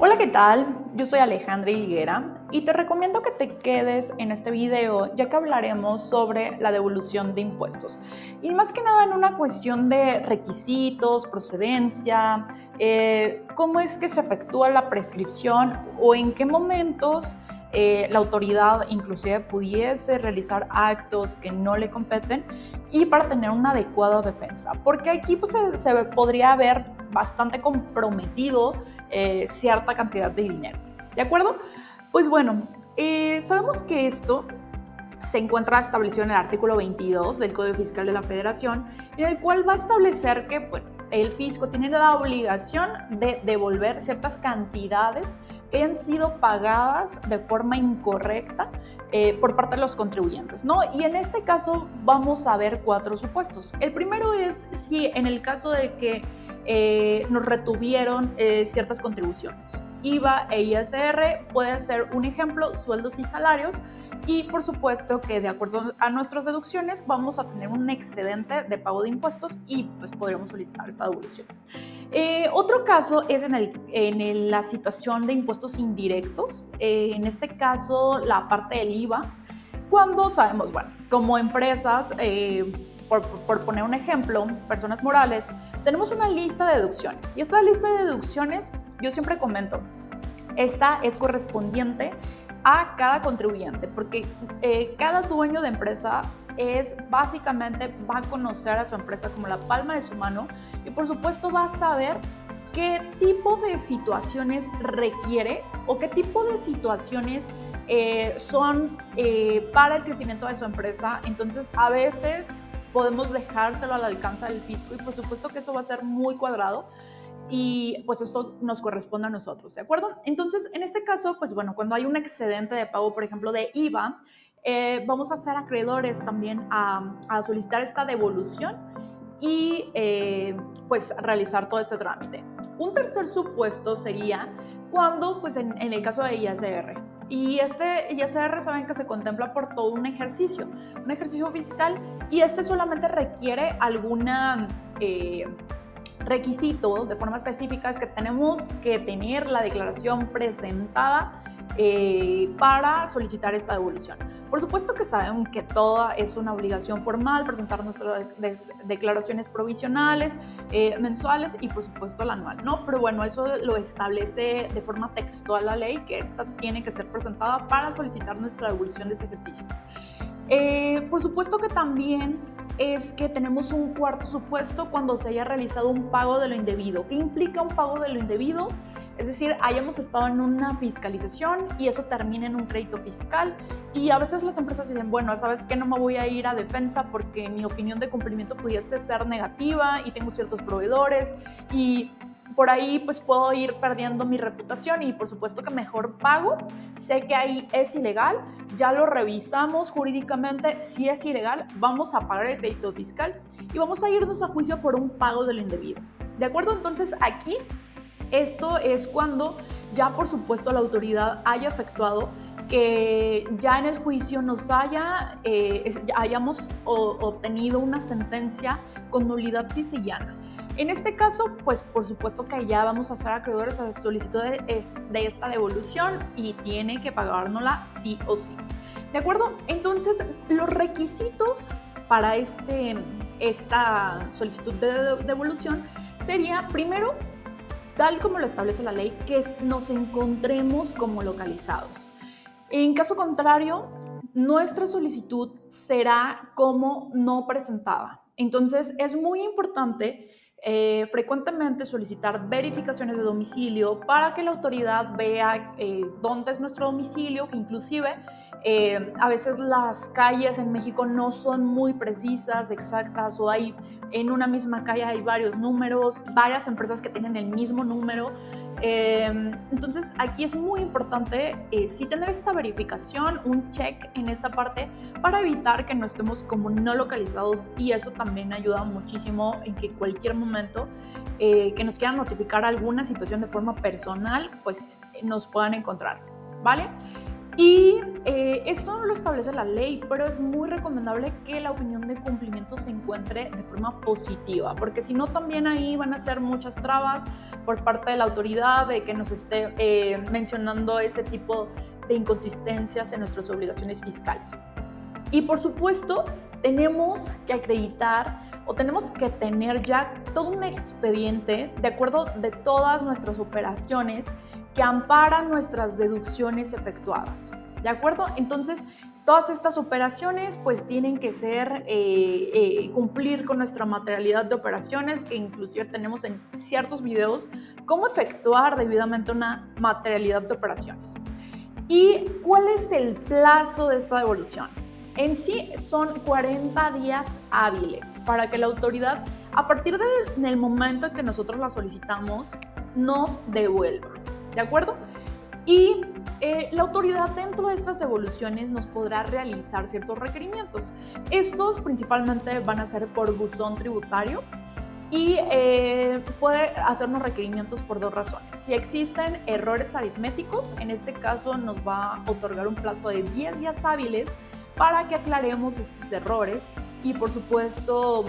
Hola, ¿qué tal? Yo soy Alejandra Higuera y te recomiendo que te quedes en este video ya que hablaremos sobre la devolución de impuestos. Y más que nada en una cuestión de requisitos, procedencia, cómo es que se efectúa la prescripción o en qué momentos la autoridad inclusive pudiese realizar actos que no le competen y para tener una adecuada defensa. Porque aquí pues, se podría ver bastante comprometido cierta cantidad de dinero. ¿De acuerdo? Pues bueno, sabemos que esto se encuentra establecido en el artículo 22 del Código Fiscal de la Federación, en el cual va a establecer que el fisco tiene la obligación de devolver ciertas cantidades que hayan sido pagadas de forma incorrecta por parte de los contribuyentes, ¿no? Y en este caso vamos a ver cuatro supuestos. El primero es si en el caso de que nos retuvieron ciertas contribuciones. IVA e ISR puede ser un ejemplo, sueldos y salarios, y por supuesto que de acuerdo a nuestras deducciones vamos a tener un excedente de pago de impuestos y pues podríamos solicitar esta devolución. Otro caso es en la situación de impuestos indirectos, en este caso la parte del IVA, cuando sabemos, bueno, como empresas, por poner un ejemplo, personas morales, tenemos una lista de deducciones y esta lista de deducciones, yo siempre comento, esta es correspondiente a cada contribuyente, porque cada dueño de empresa básicamente va a conocer a su empresa como la palma de su mano y por supuesto va a saber qué tipo de situaciones requiere o qué tipo de situaciones son para el crecimiento de su empresa. Entonces, a veces podemos dejárselo al alcance del fisco y por supuesto que eso va a ser muy cuadrado y pues esto nos corresponde a nosotros, ¿de acuerdo? Entonces, en este caso, pues bueno, cuando hay un excedente de pago, por ejemplo, de IVA, vamos a ser acreedores también a solicitar esta devolución y pues realizar todo este trámite. Un tercer supuesto sería cuando, pues en el caso de ISR, y este ISR saben que se contempla por todo un ejercicio fiscal, y este solamente requiere alguna requisito de forma específica, es que tenemos que tener la declaración presentada para solicitar esta devolución. Por supuesto que saben que toda es una obligación formal, presentar nuestras declaraciones provisionales, mensuales y por supuesto la anual, ¿no? Pero bueno, eso lo establece de forma textual la ley, que esta tiene que ser presentada para solicitar nuestra devolución de ese ejercicio. Por supuesto que también es que tenemos un cuarto supuesto cuando se haya realizado un pago de lo indebido. ¿Qué implica un pago de lo indebido? Es decir, hayamos estado en una fiscalización y eso termina en un crédito fiscal y a veces las empresas dicen, bueno, ¿sabes qué? No me voy a ir a defensa porque mi opinión de cumplimiento pudiese ser negativa y tengo ciertos proveedores y por ahí pues puedo ir perdiendo mi reputación y por supuesto que mejor pago. Sé que ahí es ilegal, ya lo revisamos jurídicamente, si es ilegal, vamos a pagar el crédito fiscal y vamos a irnos a juicio por un pago de lo indebido. ¿De acuerdo? Entonces aquí esto es cuando ya por supuesto la autoridad haya efectuado que ya en el juicio hayamos obtenido una sentencia con nulidad tisillana. En este caso, pues por supuesto que ya vamos a ser acreedores a la solicitud de esta devolución y tiene que pagárnosla sí o sí. ¿De acuerdo? Entonces, los requisitos para esta solicitud de devolución sería, primero, tal como lo establece la ley, que nos encontremos como localizados. En caso contrario, nuestra solicitud será como no presentada. Entonces, es muy importante frecuentemente solicitar verificaciones de domicilio para que la autoridad vea dónde es nuestro domicilio, que inclusive a veces las calles en México no son muy precisas, exactas, o hay en una misma calle hay varios números, varias empresas que tienen el mismo número. Entonces aquí es muy importante sí tener esta verificación, un check en esta parte para evitar que no estemos como no localizados, y eso también ayuda muchísimo en que cualquier momento que nos quieran notificar alguna situación de forma personal, pues nos puedan encontrar, ¿vale? Y esto no lo establece la ley, pero es muy recomendable que la opinión de cumplimiento se encuentre de forma positiva, porque si no también ahí van a ser muchas trabas por parte de la autoridad de que nos esté mencionando ese tipo de inconsistencias en nuestras obligaciones fiscales. Y por supuesto, tenemos que acreditar o tenemos que tener ya todo un expediente de acuerdo de todas nuestras operaciones que amparan nuestras deducciones efectuadas. ¿De acuerdo? Entonces, todas estas operaciones pues tienen que ser, cumplir con nuestra materialidad de operaciones, que inclusive tenemos en ciertos videos cómo efectuar debidamente una materialidad de operaciones. ¿Y cuál es el plazo de esta devolución? En sí son 40 días hábiles para que la autoridad, a partir del momento en que nosotros la solicitamos, nos devuelva. ¿De acuerdo? Y la autoridad dentro de estas devoluciones nos podrá realizar ciertos requerimientos. Estos principalmente van a ser por buzón tributario y puede hacernos requerimientos por dos razones. Si existen errores aritméticos, en este caso nos va a otorgar un plazo de 10 días hábiles para que aclaremos estos errores y por supuesto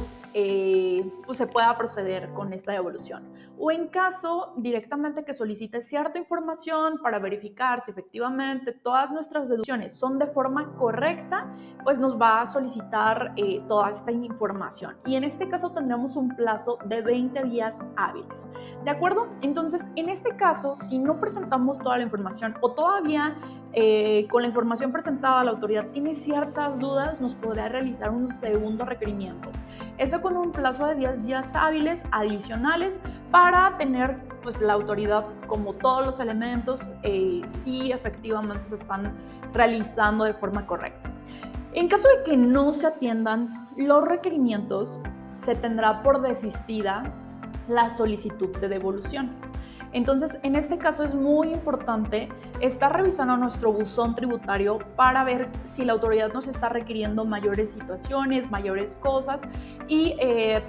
pues se pueda proceder con esta devolución. O en caso directamente que solicite cierta información para verificar si efectivamente todas nuestras deducciones son de forma correcta, pues nos va a solicitar toda esta información. Y en este caso tendremos un plazo de 20 días hábiles. ¿De acuerdo? Entonces, en este caso, si no presentamos toda la información o todavía con la información presentada la autoridad tiene ciertas dudas, nos podrá realizar un segundo requerimiento. Esto con un plazo de 10 días hábiles adicionales para tener pues la autoridad como todos los elementos si efectivamente se están realizando de forma correcta. En caso de que no se atiendan los requerimientos, se tendrá por desistida la solicitud de devolución. Entonces, en este caso es muy importante estar revisando nuestro buzón tributario para ver si la autoridad nos está requiriendo mayores situaciones, mayores cosas y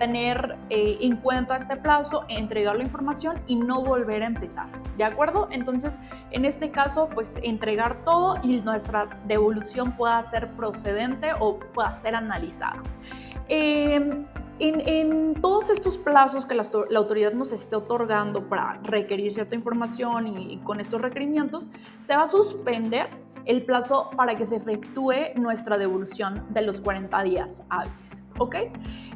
tener en cuenta este plazo, entregar la información y no volver a empezar. ¿De acuerdo? Entonces, en este caso, pues entregar todo y nuestra devolución pueda ser procedente o pueda ser analizada. En todos estos plazos que la autoridad nos esté otorgando para requerir cierta información y con estos requerimientos, se va a suspender el plazo para que se efectúe nuestra devolución de los 40 días hábiles, ¿ok?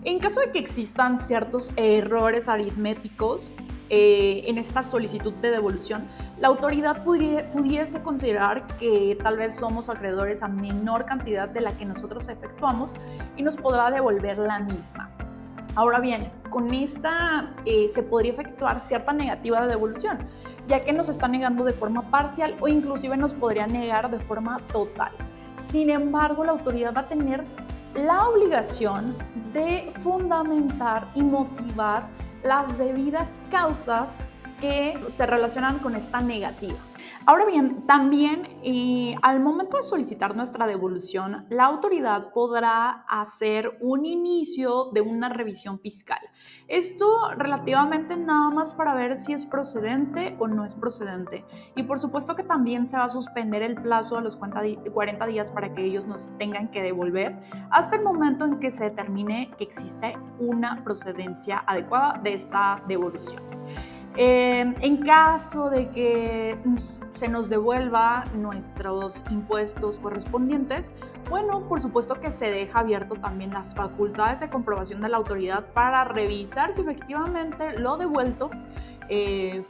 En caso de que existan ciertos errores aritméticos en esta solicitud de devolución, la autoridad pudiese considerar que tal vez somos acreedores a menor cantidad de la que nosotros efectuamos y nos podrá devolver la misma. Ahora bien, con esta se podría efectuar cierta negativa de devolución, ya que nos está negando de forma parcial o inclusive nos podría negar de forma total. Sin embargo, la autoridad va a tener la obligación de fundamentar y motivar las debidas causas que se relacionan con esta negativa. Ahora bien, también al momento de solicitar nuestra devolución, la autoridad podrá hacer un inicio de una revisión fiscal. Esto relativamente nada más para ver si es procedente o no es procedente. Y por supuesto que también se va a suspender el plazo a los 40 días para que ellos nos tengan que devolver hasta el momento en que se determine que existe una procedencia adecuada de esta devolución. En caso de que se nos devuelva nuestros impuestos correspondientes, bueno, por supuesto que se deja abierto también las facultades de comprobación de la autoridad para revisar si efectivamente lo devuelto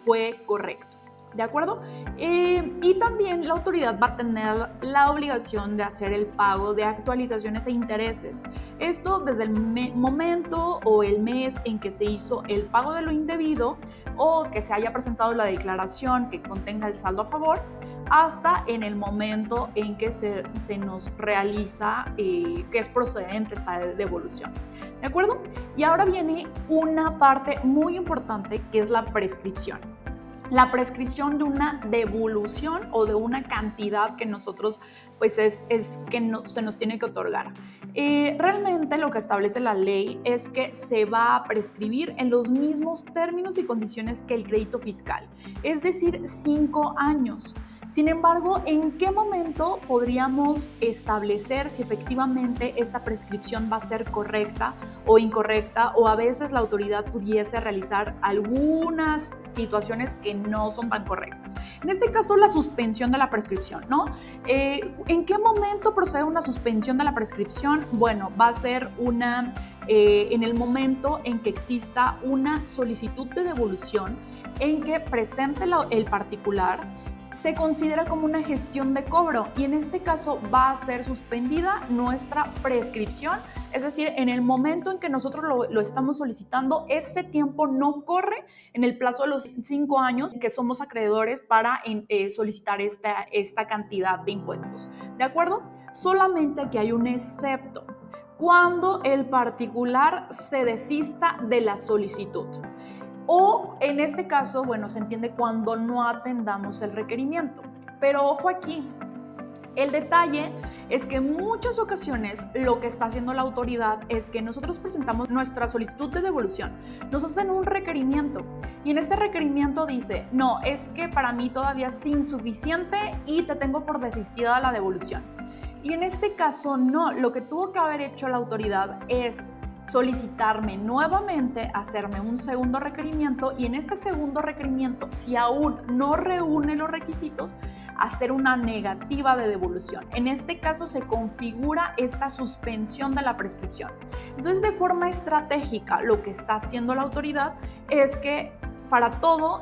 fue correcto. ¿De acuerdo? Y también la autoridad va a tener la obligación de hacer el pago de actualizaciones e intereses. Esto desde el momento o el mes en que se hizo el pago de lo indebido o que se haya presentado la declaración que contenga el saldo a favor, hasta en el momento en que se nos realiza que es procedente esta devolución. ¿De acuerdo? Y ahora viene una parte muy importante que es la prescripción. La prescripción de una devolución o de una cantidad que nosotros, pues es que no, se nos tiene que otorgar. Realmente lo que establece la ley es que se va a prescribir en los mismos términos y condiciones que el crédito fiscal, es decir, 5 años. Sin embargo, ¿en qué momento podríamos establecer si efectivamente esta prescripción va a ser correcta o incorrecta? O a veces la autoridad pudiese realizar algunas situaciones que no son tan correctas. En este caso, la suspensión de la prescripción, ¿no? ¿En qué momento procede una suspensión de la prescripción? Bueno, va a ser en el momento en que exista una solicitud de devolución en que presente el particular, se considera como una gestión de cobro y en este caso va a ser suspendida nuestra prescripción, es decir, en el momento en que nosotros lo estamos solicitando, ese tiempo no corre en el plazo de los 5 años que somos acreedores para solicitar esta cantidad de impuestos, ¿de acuerdo? Solamente aquí hay un excepto, cuando el particular se desista de la solicitud. O en este caso, bueno, se entiende cuando no atendamos el requerimiento. Pero ojo aquí, el detalle es que en muchas ocasiones lo que está haciendo la autoridad es que nosotros presentamos nuestra solicitud de devolución, nos hacen un requerimiento y en este requerimiento dice, no, es que para mí todavía es insuficiente y te tengo por desistida la devolución. Y en este caso no, lo que tuvo que haber hecho la autoridad es solicitarme nuevamente, hacerme un segundo requerimiento y en este segundo requerimiento, si aún no reúne los requisitos, hacer una negativa de devolución. En este caso se configura esta suspensión de la prescripción. Entonces, de forma estratégica, lo que está haciendo la autoridad es que para todo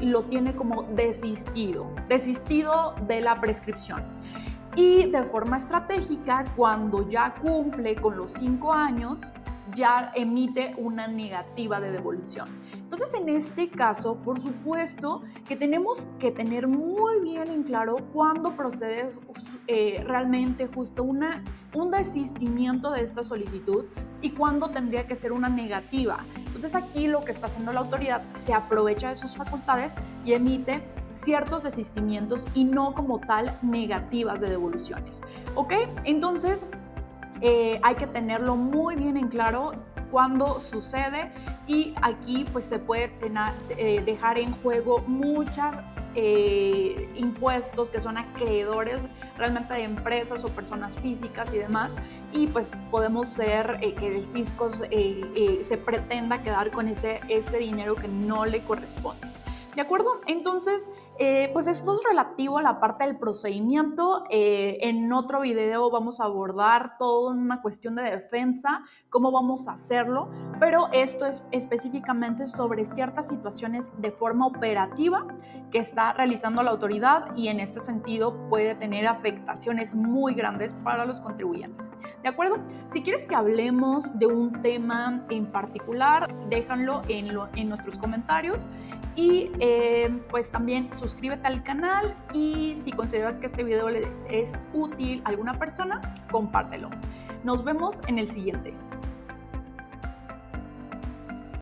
lo tiene como desistido de la prescripción. Y de forma estratégica, cuando ya cumple con los 5 años, ya emite una negativa de devolución. Entonces, en este caso, por supuesto que tenemos que tener muy bien en claro cuándo procede realmente justo un desistimiento de esta solicitud y cuándo tendría que ser una negativa. Entonces, aquí lo que está haciendo la autoridad se aprovecha de sus facultades y emite ciertos desistimientos y no como tal negativas de devoluciones. ¿Ok? Entonces, hay que tenerlo muy bien en claro cuando sucede y aquí pues se puede dejar en juego muchos impuestos que son acreedores realmente de empresas o personas físicas y demás y pues podemos ser que el fisco se pretenda quedar con ese dinero que no le corresponde. ¿De acuerdo? Entonces, pues esto es relativo a la parte del procedimiento. En otro video vamos a abordar toda una cuestión de defensa, cómo vamos a hacerlo, pero esto es específicamente sobre ciertas situaciones de forma operativa que está realizando la autoridad y en este sentido puede tener afectaciones muy grandes para los contribuyentes. ¿De acuerdo? Si quieres que hablemos de un tema en particular, déjanlo en nuestros comentarios y pues también suscríbete al canal y si consideras que este video le es útil a alguna persona, compártelo. Nos vemos en el siguiente.